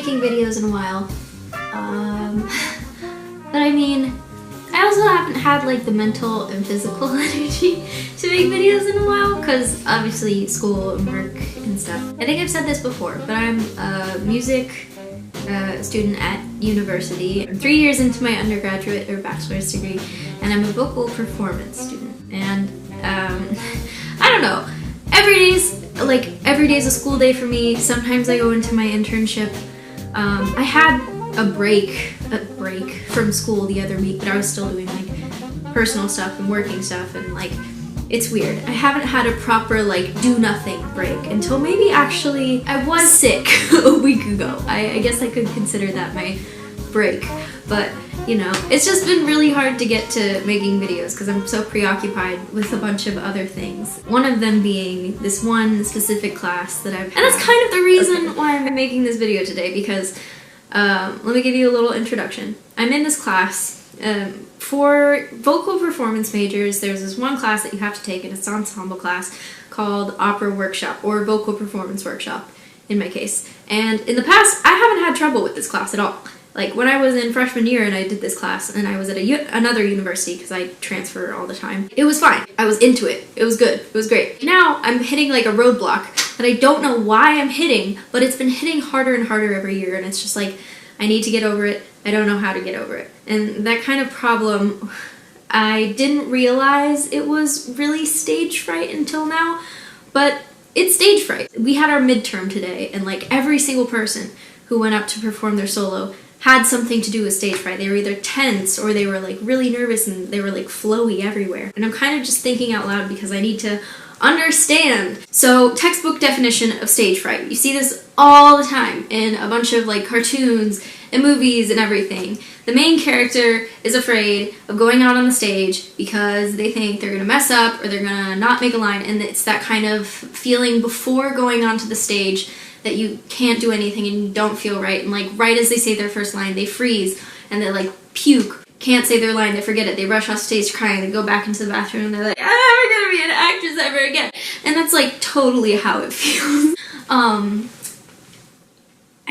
making videos in a while. But I mean, I also haven't had like the mental and physical energy to make videos in a while because obviously school and work and stuff. I think I've said this before, but I'm a music student at university. I'm 3 years into my undergraduate or bachelor's degree, and I'm a vocal performance student. And I don't know, every day's a school day for me. Sometimes I go into my internship. I had a break from school the other week, but I was still doing like personal stuff and working stuff, and like it's weird. I haven't had a proper like do nothing break until maybe actually I was sick a week ago. I guess I could consider that my break, but you know, it's just been really hard to get to making videos because I'm so preoccupied with a bunch of other things. One of them being this one specific class that I've had. And that's kind of the reason why I'm making this video today, because let me give you a little introduction. I'm in this class. For vocal performance majors, there's this one class that you have to take, and it's an ensemble class called Opera Workshop, or Vocal Performance Workshop in my case. And in the past, I haven't had trouble with this class at all. Like when I was in freshman year and I did this class, and I was at another university because I transfer all the time, it was fine. I was into it. It was good. It was great. Now I'm hitting like a roadblock that I don't know why I'm hitting, but it's been hitting harder and harder every year, and it's just like, I need to get over it. I don't know how to get over it. And that kind of problem, I didn't realize it was really stage fright until now, but it's stage fright. We had our midterm today, and like every single person who went up to perform their solo had something to do with stage fright. They were either tense or they were like really nervous, and they were like flowy everywhere. And I'm kind of just thinking out loud because I need to understand. So, textbook definition of stage fright. You see this all the time in a bunch of like cartoons and movies and everything. The main character is afraid of going out on the stage because they think they're gonna mess up or they're gonna not make a line, and it's that kind of feeling before going onto the stage that you can't do anything and you don't feel right, and like right as they say their first line, they freeze and they like puke, can't say their line, they forget it, they rush off stage crying, they go back into the bathroom and they're like, I'm never gonna be an actress ever again. And that's like totally how it feels.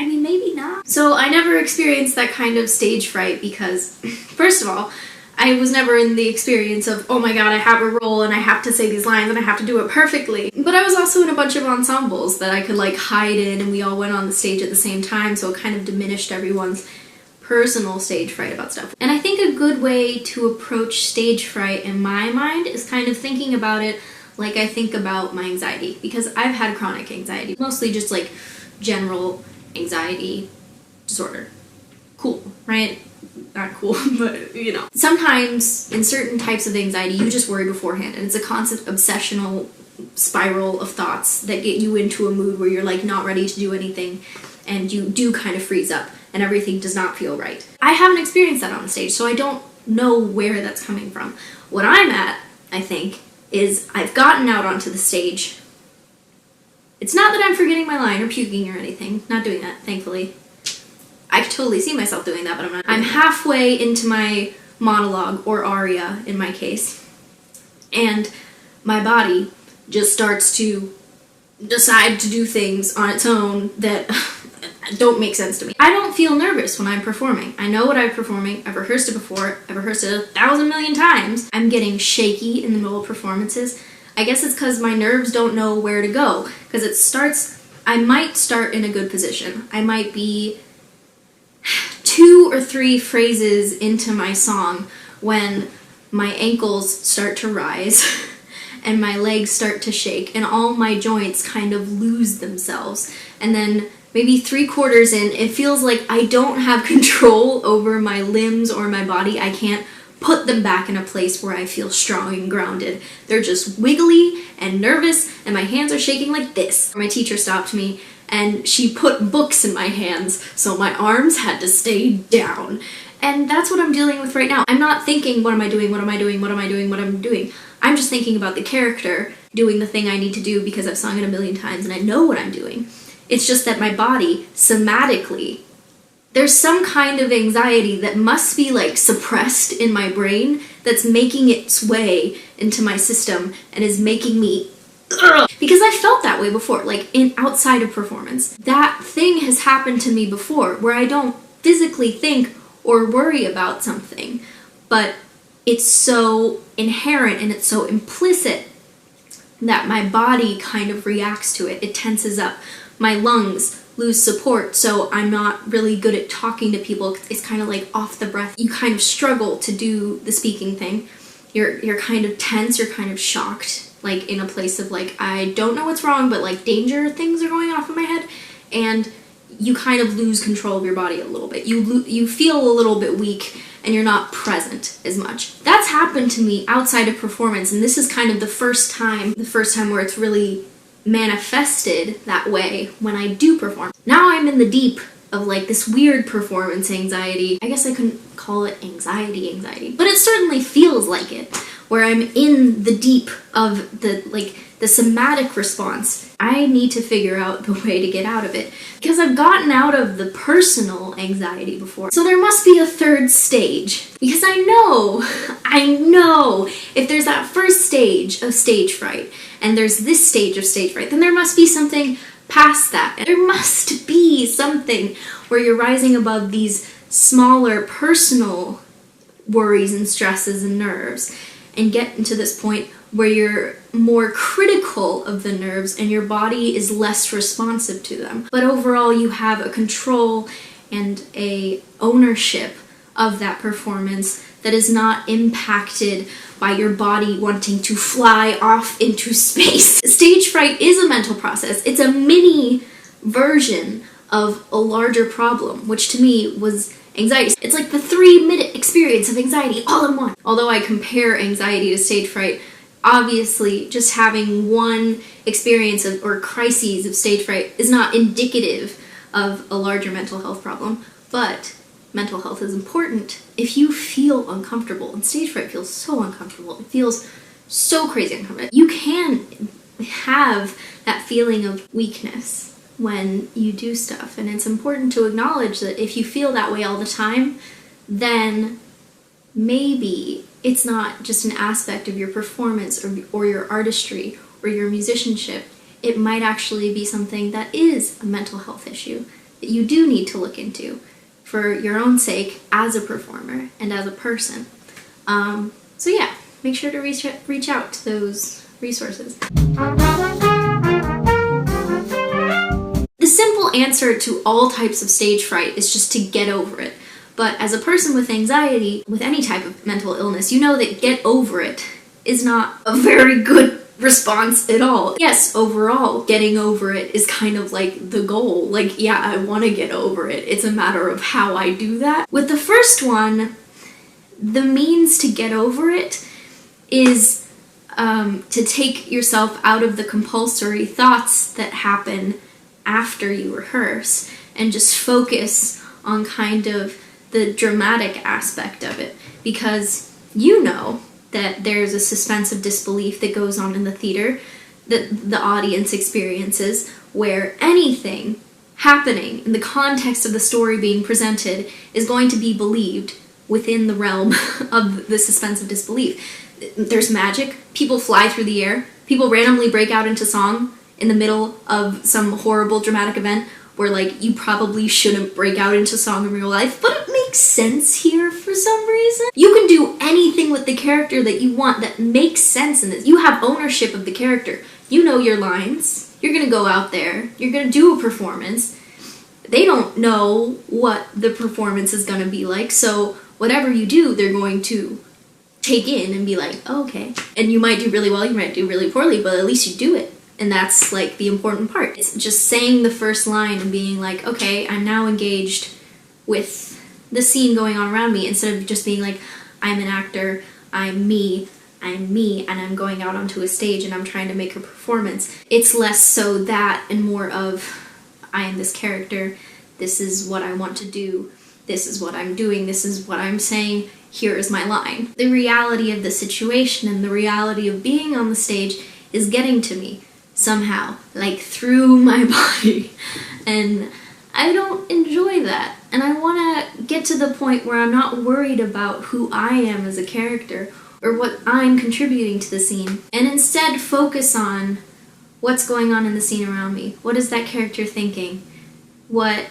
I mean, maybe not. So I never experienced that kind of stage fright because, first of all, I was never in the experience of, oh my god, I have a role and I have to say these lines and I have to do it perfectly. But I was also in a bunch of ensembles that I could like hide in, and we all went on the stage at the same time, so it kind of diminished everyone's personal stage fright about stuff. And I think a good way to approach stage fright in my mind is kind of thinking about it like I think about my anxiety, because I've had chronic anxiety, mostly just like general anxiety disorder. Cool, right? Not cool, but you know. Sometimes in certain types of anxiety, you just worry beforehand, and it's a constant obsessional spiral of thoughts that get you into a mood where you're like not ready to do anything, and you do kind of freeze up, and everything does not feel right. I haven't experienced that on the stage, so I don't know where that's coming from. What I'm at, I think, is I've gotten out onto the stage. It's not that I'm forgetting my line or puking or anything. Not doing that, thankfully. I could totally see myself doing that, but I'm not. I'm halfway into my monologue, or aria in my case, and my body just starts to decide to do things on its own that don't make sense to me. I don't feel nervous when I'm performing. I know what I'm performing. I've rehearsed it before. I've rehearsed it 1,000 million times. I'm getting shaky in the middle of performances. I guess it's because my nerves don't know where to go, because I might start in a good position. I might be 2 or 3 phrases into my song when my ankles start to rise and my legs start to shake and all my joints kind of lose themselves. And then maybe 3/4 in, it feels like I don't have control over my limbs or my body. I can't put them back in a place where I feel strong and grounded. They're just wiggly and nervous, and my hands are shaking like this. My teacher stopped me and she put books in my hands, so my arms had to stay down. And that's what I'm dealing with right now. I'm not thinking, what am I doing, what am I doing, what am I doing, what am I doing? I'm just thinking about the character doing the thing I need to do because I've sung it 1,000,000 times and I know what I'm doing. It's just that my body, somatically, there's some kind of anxiety that must be like suppressed in my brain that's making its way into my system and is making me ugh, because I felt that way before, like in outside of performance. That thing has happened to me before where I don't physically think or worry about something, but it's so inherent and it's so implicit that my body kind of reacts to it. It tenses up. My lungs lose support, so I'm not really good at talking to people. It's kind of like off the breath. You kind of struggle to do the speaking thing. You're kind of tense, you're kind of shocked, like in a place of like, I don't know what's wrong, but like danger things are going off in my head, and you kind of lose control of your body a little bit. You feel a little bit weak, and you're not present as much. That's happened to me outside of performance, and this is kind of the first time where it's really manifested that way when I do perform. Now I'm in the deep of like this weird performance anxiety. I guess I couldn't call it anxiety, but it certainly feels like it, where I'm in the deep of the somatic response. I need to figure out the way to get out of it because I've gotten out of the personal anxiety before. So there must be a third stage, because I know if there's that first stage of stage fright and there's this stage of stage fright, then there must be something past that. There must be something where you're rising above these smaller personal worries and stresses and nerves and get into this point where you're more critical of the nerves and your body is less responsive to them. But overall, you have a control and a ownership of that performance that is not impacted by your body wanting to fly off into space. Stage fright is a mental process. It's a mini version of a larger problem, which to me was anxiety. It's like the 3-minute experience of anxiety all in one. Although I compare anxiety to stage fright, obviously just having one experience or crises of stage fright is not indicative of a larger mental health problem, but mental health is important. If you feel uncomfortable, and stage fright feels so uncomfortable, it feels so crazy uncomfortable, you can have that feeling of weakness when you do stuff, and it's important to acknowledge that if you feel that way all the time, then maybe it's not just an aspect of your performance or your artistry or your musicianship. It might actually be something that is a mental health issue that you do need to look into for your own sake as a performer and as a person. So yeah, make sure to reach out to those resources. The simple answer to all types of stage fright is just to get over it. But as a person with anxiety, with any type of mental illness, you know that get over it is not a very good response at all. Yes, overall, getting over it is kind of like the goal. Like, yeah, I want to get over it. It's a matter of how I do that. With the first one, the means to get over it is to take yourself out of the compulsory thoughts that happen after you rehearse and just focus on kind of the dramatic aspect of it, because you know that there's a suspense of disbelief that goes on in the theater that the audience experiences, where anything happening in the context of the story being presented is going to be believed within the realm of the suspense of disbelief. There's magic, people fly through the air, people randomly break out into song in the middle of some horrible dramatic event where like you probably shouldn't break out into song in real life, but it makes sense here for some reason. You can do anything with the character that you want that makes sense in this. You have ownership of the character. You know your lines. You're gonna go out there. You're gonna do a performance. They don't know what the performance is gonna be like, so whatever you do, they're going to take in and be like, oh, okay. And you might do really well, you might do really poorly, but at least you do it. And that's like the important part. It's just saying the first line and being like, okay, I'm now engaged with the scene going on around me, instead of just being like, I'm an actor, I'm me, and I'm going out onto a stage and I'm trying to make a performance. It's less so that and more of, I am this character, this is what I want to do, this is what I'm doing, this is what I'm saying, here is my line. The reality of the situation and the reality of being on the stage is getting to me somehow, like through my body, and I don't enjoy that, and I want to get to the point where I'm not worried about who I am as a character or what I'm contributing to the scene, and instead focus on what's going on in the scene around me? What is that character thinking? What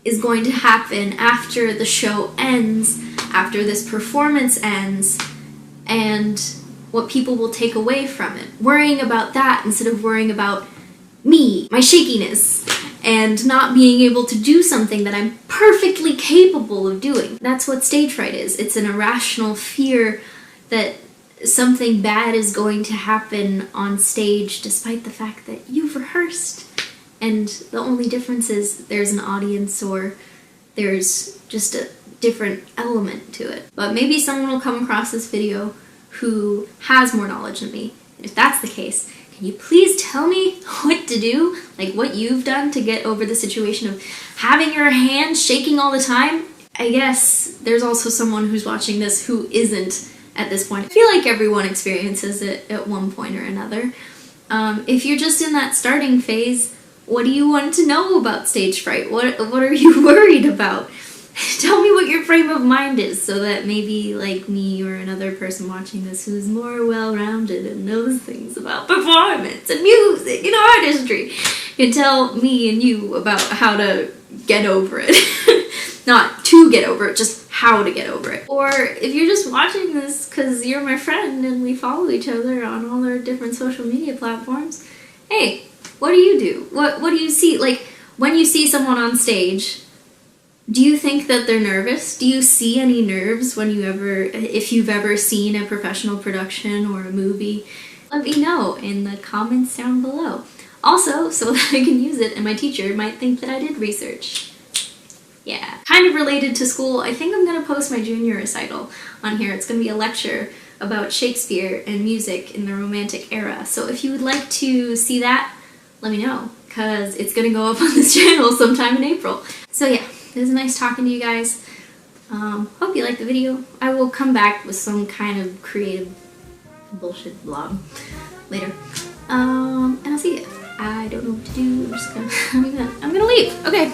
is going to happen after the show ends, after this performance ends, and what people will take away from it. Worrying about that instead of worrying about me, my shakiness, and not being able to do something that I'm perfectly capable of doing. That's what stage fright is. It's an irrational fear that something bad is going to happen on stage despite the fact that you've rehearsed. And the only difference is there's an audience or there's just a different element to it. But maybe someone will come across this video who has more knowledge than me. If that's the case, can you please tell me what to do? Like what you've done to get over the situation of having your hands shaking all the time? I guess there's also someone who's watching this who isn't at this point. I feel like everyone experiences it at one point or another. If you're just in that starting phase, what do you want to know about stage fright? What are you worried about? Tell me what your frame of mind is so that maybe like me or another person watching this who's more well-rounded and knows things about performance and music and artistry can tell me and you about how to get over it. Not to get over it, just how to get over it. Or if you're just watching this because you're my friend and we follow each other on all our different social media platforms, hey, what do you do? What do you see? Like, when you see someone on stage, do you think that they're nervous? Do you see any nerves if you've ever seen a professional production or a movie? Let me know in the comments down below. Also, so that I can use it and my teacher might think that I did research. Yeah. Kind of related to school, I think I'm gonna post my junior recital on here. It's gonna be a lecture about Shakespeare and music in the Romantic era. So if you would like to see that, let me know, because it's gonna go up on this channel sometime in April. So yeah, it was nice talking to you guys. Hope you liked the video. I will come back with some kind of creative bullshit vlog later. And I'll see you. I don't know what to do. I'm gonna leave. Okay.